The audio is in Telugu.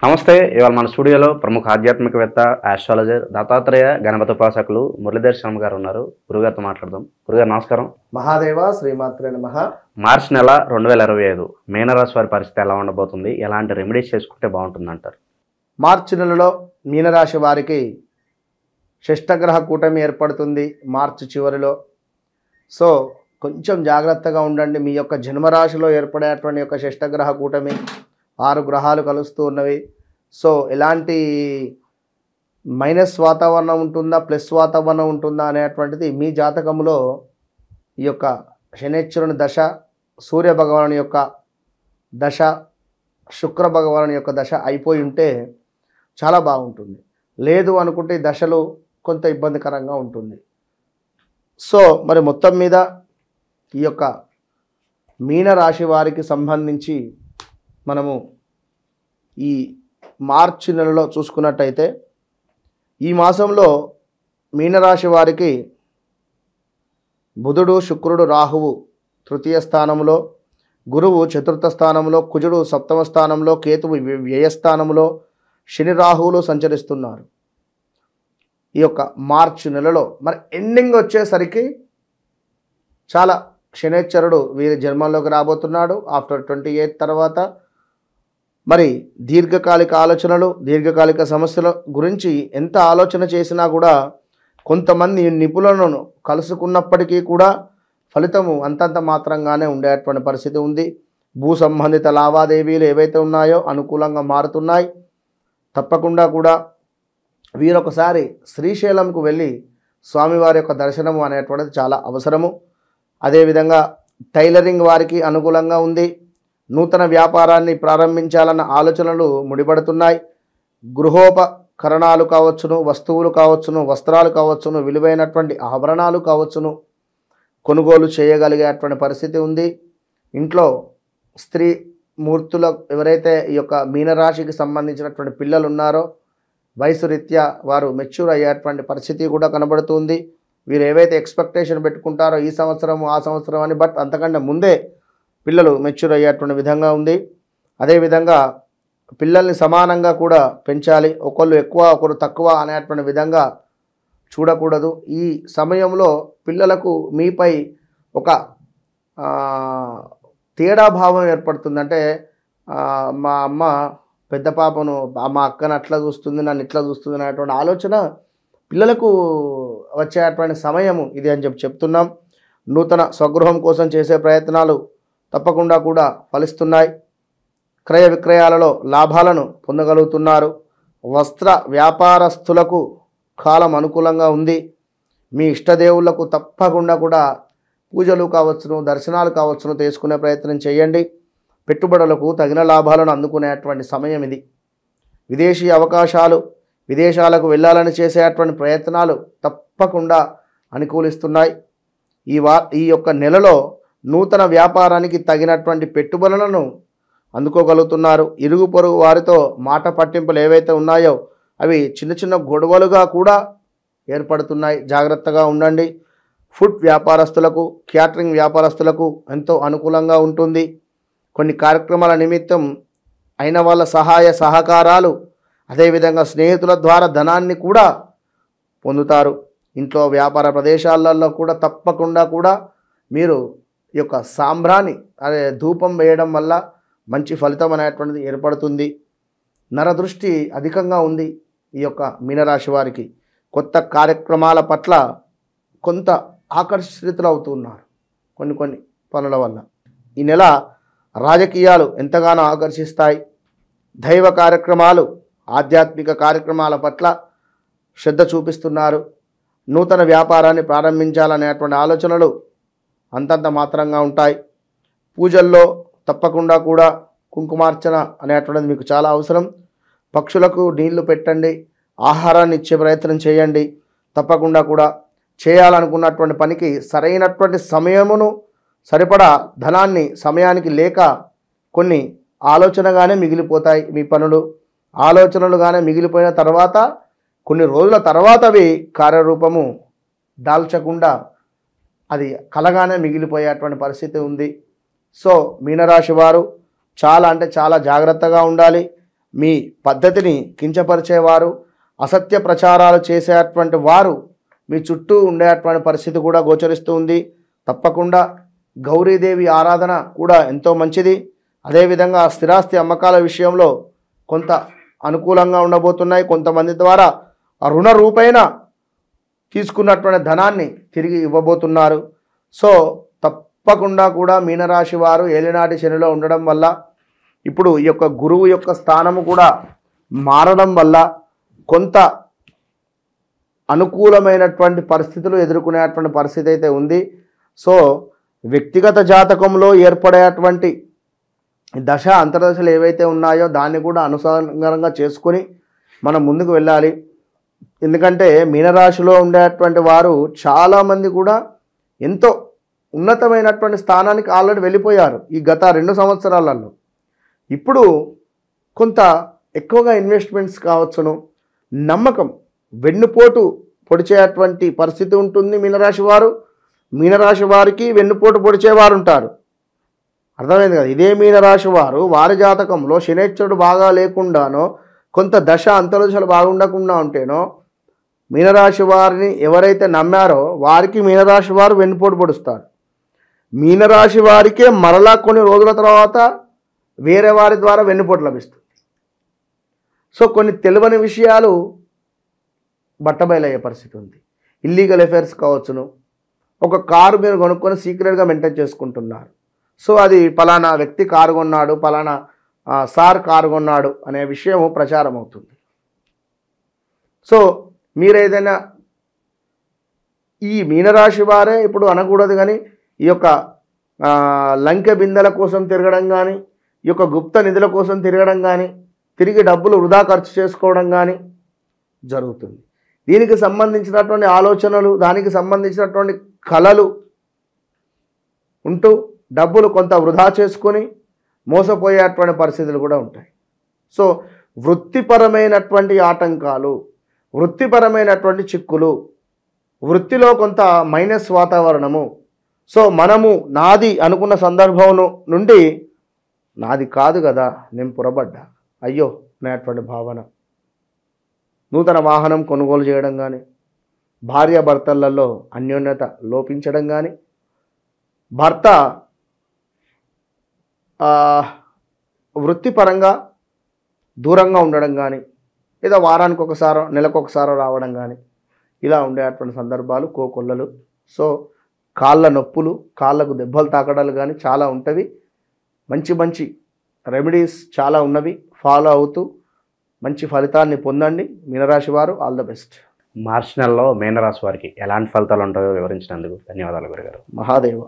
నమస్తే. ఇవాళ మన స్టూడియోలో ప్రముఖ ఆధ్యాత్మికవేత్త, ఆస్ట్రాలజర్, దత్తాత్రేయ గణపతి ఉపాసకులు మురళీధర్ శర్మ గారు ఉన్నారు. గురుగారితో మాట్లాడదాం. గురుగారు నమస్కారం. మహాదేవ శ్రీమాత్రే నమః. మార్చి నెల 2025 మీనరాశి వారి పరిస్థితి ఎలా ఉండబోతుంది, ఎలాంటి రెమెడీస్ చేసుకుంటే బాగుంటుందంటారు? మార్చి నెలలో మీనరాశి వారికి షష్టగ్రహ కూటమి ఏర్పడుతుంది మార్చి చివరిలో. సో కొంచెం జాగ్రత్తగా ఉండండి. మీ యొక్క జన్మరాశిలో ఏర్పడేటువంటి యొక్క షష్టగ్రహ కూటమి 6 గ్రహాలు కలుస్తూ ఉన్నవి. సో ఎలాంటి మైనస్ వాతావరణం ఉంటుందా, ప్లస్ వాతావరణం ఉంటుందా అనేటువంటిది మీ జాతకంలో ఈ యొక్క శనేశ్వరుని దశ, సూర్య భగవాను యొక్క దశ, శుక్ర భగవాను యొక్క దశ అయిపోయి ఉంటే చాలా బాగుంటుంది. లేదు అనుకుంటే దశలు కొంత ఇబ్బందికరంగా ఉంటుంది. సో మరి మొత్తం మీద ఈ యొక్క మీనరాశి వారికి సంబంధించి మనము ఈ మార్చి నెలలో చూసుకున్నట్టయితే ఈ మాసంలో మీనరాశి వారికి బుధుడు, శుక్రుడు, రాహువు తృతీయ స్థానంలో, గురువు చతుర్థ స్థానంలో, కుజుడు సప్తమ స్థానంలో, కేతువు వ్యయస్థానంలో, శని రాహువులు సంచరిస్తున్నారు ఈ యొక్క మార్చి నెలలో. మరి ఎండింగ్ వచ్చేసరికి చాలా శనేశ్వరుడు వీరి జన్మంలోకి రాబోతున్నాడు ఆఫ్టర్ 28 తర్వాత. మరి దీర్ఘకాలిక ఆలోచనలు, దీర్ఘకాలిక సమస్యల గురించి ఎంత ఆలోచన చేసినా కూడా కొంతమంది నిపుణులను కలుసుకున్నప్పటికీ కూడా ఫలితము అంతంత మాత్రంగానే ఉండేటువంటి పరిస్థితి ఉంది. భూ సంబంధిత లావాదేవీలు ఏవైతే ఉన్నాయో అనుకూలంగా మారుతున్నాయి. తప్పకుండా కూడా వీరొకసారి శ్రీశైలంకు వెళ్ళి స్వామివారి యొక్క దర్శనము అనేటువంటిది చాలా అవసరము. అదేవిధంగా టైలరింగ్ వారికి అనుకూలంగా ఉంది. నూతన వ్యాపారాన్ని ప్రారంభించాలన్న ఆలోచనలు ముడిపడుతున్నాయి. గృహోపకరణాలు కావచ్చును, వస్తువులు కావచ్చును, వస్త్రాలు కావచ్చును, విలువైనటువంటి ఆభరణాలు కావచ్చును కొనుగోలు చేయగలిగేటువంటి పరిస్థితి ఉంది. ఇంట్లో స్త్రీ మూర్తుల ఎవరైతే ఈ యొక్క మీనరాశికి సంబంధించినటువంటి పిల్లలు ఉన్నారో వయసు రీత్యా వారు మెచ్యూర్ అయ్యేటువంటి పరిస్థితి కూడా కనబడుతుంది. వీరు ఏవైతే ఎక్స్పెక్టేషన్ పెట్టుకుంటారో ఈ సంవత్సరం ఆ సంవత్సరం అని, బట్ అంతకంటే ముందే పిల్లలు మెచ్యూర్ అయ్యేటువంటి విధంగా ఉంది. అదేవిధంగా పిల్లల్ని సమానంగా కూడా పెంచాలి. ఒకళ్ళు ఎక్కువ ఒకరు తక్కువ అనేటువంటి విధంగా చూడకూడదు. ఈ సమయంలో పిల్లలకు మీపై ఒక తేడా భావం ఏర్పడుతుంది. అంటే మా అమ్మ పెద్ద పాపను, మా అక్కను అట్లా చూస్తుంది, నన్ను ఇట్లా చూస్తుంది అనేటువంటి ఆలోచన పిల్లలకు వచ్చేటువంటి సమయము ఇది అని చెప్తున్నాం. నూతన స్వగృహం కోసం చేసే ప్రయత్నాలు తప్పకుండా కూడా ఫలిస్తున్నాయి. క్రయ విక్రయాలలో లాభాలను పొందగలుగుతున్నారు. వస్త్ర వ్యాపారస్తులకు కాలం అనుకూలంగా ఉంది. మీ ఇష్టదేవుళ్లకు తప్పకుండా కూడా పూజలు కావచ్చును, దర్శనాలు కావచ్చును చేసుకునే ప్రయత్నం చేయండి. పెట్టుబడులకు తగిన లాభాలను అందుకునేటువంటి సమయం ఇది. విదేశీ అవకాశాలు, విదేశాలకు వెళ్ళాలని చేసేటువంటి ప్రయత్నాలు తప్పకుండా అనుకూలిస్తున్నాయి. ఈ యొక్క నెలలో నూతన వ్యాపారానికి తగినటువంటి పెట్టుబడులను అందుకోగలుగుతున్నారు. ఇరుగు పొరుగు వారితో మాట పట్టింపులు ఏవైతే ఉన్నాయో అవి చిన్న చిన్న గొడవలుగా కూడా ఏర్పడుతున్నాయి. జాగ్రత్తగా ఉండండి. ఫుడ్ వ్యాపారస్తులకు, క్యాటరింగ్ వ్యాపారస్తులకు ఎంతో అనుకూలంగా ఉంటుంది. కొన్ని కార్యక్రమాల నిమిత్తం అయిన వాళ్ళ సహాయ సహకారాలు, అదేవిధంగా స్నేహితుల ద్వారా ధనాన్ని కూడా పొందుతారు. ఇంట్లో వ్యాపార ప్రదేశాలలో కూడా తప్పకుండా కూడా మీరు ఈ యొక్క సాంబ్రాణి ధూపం వేయడం వల్ల మంచి ఫలితం అనేటువంటిది ఏర్పడుతుంది. నరదృష్టి అధికంగా ఉంది ఈ యొక్క మీనరాశి వారికి. కొత్త కార్యక్రమాల పట్ల కొంత ఆకర్షితులు అవుతున్నారు కొన్ని పనుల వల్ల. ఈ నెల రాజకీయాలు ఎంతగానో ఆకర్షిస్తాయి. దైవ కార్యక్రమాలు, ఆధ్యాత్మిక కార్యక్రమాల పట్ల శ్రద్ధ చూపిస్తున్నారు. నూతన వ్యాపారాన్ని ప్రారంభించాలనేటువంటి ఆలోచనలు అంతంత మాత్రంగా ఉంటాయి. పూజల్లో తప్పకుండా కూడా కుంకుమార్చన అనేటువంటిది మీకు చాలా అవసరం. పక్షులకు నీళ్లు పెట్టండి, ఆహారాన్ని ఇచ్చే ప్రయత్నం చేయండి. తప్పకుండా కూడా చేయాలనుకున్నటువంటి పనికి సరైనటువంటి సమయమును, సరిపడా ధనాన్ని సమయానికి లేక కొన్ని ఆలోచనగానే మిగిలిపోతాయి మీ పనులు. ఆలోచనలుగానే మిగిలిపోయిన తర్వాత కొన్ని రోజుల తర్వాత అవి కార్యరూపము దాల్చకుండా అది కలగానే మిగిలిపోయేటువంటి పరిస్థితి ఉంది. సో మీనరాశి వారు చాలా జాగ్రత్తగా ఉండాలి. మీ పద్ధతిని కించపరిచేవారు, అసత్య ప్రచారాలు చేసేటువంటి వారు మీ చుట్టూ ఉండేటువంటి పరిస్థితి కూడా గోచరిస్తూ ఉంది. తప్పకుండా గౌరీదేవి ఆరాధన కూడా ఎంతో మంచిది. అదేవిధంగా స్థిరాస్తి అమ్మకాల విషయంలో కొంత అనుకూలంగా ఉండబోతున్నాయి. కొంతమంది ద్వారా రుణ రూపేణ తీసుకున్నటువంటి ధనాన్ని తిరిగి ఇవ్వబోతున్నారు. సో తప్పకుండా కూడా మీనరాశి వారు ఏలినాటి శనిలో ఉండడం వల్ల, ఇప్పుడు ఈ యొక్క గురువు యొక్క స్థానము కూడా మారడం వల్ల కొంత అనుకూలమైనటువంటి పరిస్థితులు ఎదుర్కొనేటువంటి పరిస్థితి అయితే ఉంది. సో వ్యక్తిగత జాతకంలో ఏర్పడేటువంటి దశ అంతర్దశలు ఏవైతే ఉన్నాయో దాన్ని కూడా అనుసారంగా చేసుకొని మనం ముందుకు వెళ్ళాలి. ఎందుకంటే మీనరాశిలో ఉండేటువంటి వారు చాలామంది కూడా ఎంతో ఉన్నతమైనటువంటి స్థానానికి ఆల్రెడీ వెళ్ళిపోయారు ఈ గత 2 సంవత్సరాలలో. ఇప్పుడు కొంత ఎక్కువగా ఇన్వెస్ట్మెంట్స్ కావచ్చును, నమ్మకం వెన్నుపోటు పొడిచేటువంటి పరిస్థితి ఉంటుంది. మీనరాశి వారికి వెన్నుపోటు పొడిచేవారు ఉంటారు. అర్థమైంది కదా. ఇదే మీనరాశి వారు వారి జాతకంలో శనేశ్వరుడు బాగా లేకుండానో, కొంత దశ అంతర్దశలు బాగుండకుండా ఉంటేనో, మీనరాశి వారిని ఎవరైతే నమ్మారో వారికి మీనరాశి వారు వెన్నుపోటు పొడుస్తారు. మీనరాశి వారికే మరలా కొన్ని రోజుల తర్వాత వేరే వారి ద్వారా వెన్నుపోటు లభిస్తుంది. సో కొన్ని తెలియని విషయాలు బట్టబయలయ్యే పరిస్థితి ఉంది. ఇల్లీగల్ అఫైర్స్ కావచ్చును. ఒక కారు మీరు కొనుక్కొని సీక్రెట్గా మెయింటైన్ చేసుకుంటున్నారు. సో అది పలానా వ్యక్తి కారు కొన్నాడు, పలానా సార్ కారు కొన్నాడు అనే విషయం ప్రచారం అవుతుంది. సో మీరు ఏదైనా ఈ మీనరాశి వారే ఇప్పుడు అనకూడదు కానీ ఈ యొక్క లంకె బిందెల కోసం తిరగడం కానీ, ఈ యొక్క గుప్త నిధుల కోసం తిరగడం కానీ, తిరిగి డబ్బులు వృధా ఖర్చు చేసుకోవడం కానీ జరుగుతుంది. దీనికి సంబంధించినటువంటి ఆలోచనలు, దానికి సంబంధించినటువంటి కళలు ఉంటూ డబ్బులు కొంత వృధా చేసుకొని మోసపోయేటువంటి పరిస్థితులు కూడా ఉంటాయి. సో వృత్తిపరమైనటువంటి ఆటంకాలు, వృత్తిపరమైనటువంటి చిక్కులు, వృత్తిలో కొంత మైనస్ వాతావరణము. సో మనము నాది అనుకున్న సందర్భం నుండి నాది కాదు కదా, నేను పొరబడ్డా, అయ్యో అనేటువంటి భావన. నూతన వాహనం కొనుగోలు చేయడం కానీ, భార్యాభర్తలలో అన్యోన్యత లోపించడం కానీ, భర్త వృత్తిపరంగా దూరంగా ఉండడం కానీ, లేదా వారానికి ఒకసారో నెలకు ఒకసారో రావడం కానీ, ఇలా ఉండేటువంటి సందర్భాలు కోకొల్లలు. సో కాళ్ళ నొప్పులు, కాళ్ళకు దెబ్బలు తాకడాలు కానీ చాలా ఉంటవి. మంచి మంచి రెమెడీస్ చాలా ఉన్నవి, ఫాలో అవుతూ మంచి ఫలితాన్ని పొందండి మీనరాశి వారు. All the best. మార్చి నెలలో మీనరాశి వారికి ఎలాంటి ఫలితాలు ఉంటాయో వివరించినందుకు ధన్యవాదాలు గురుగారు. మహాదేవ.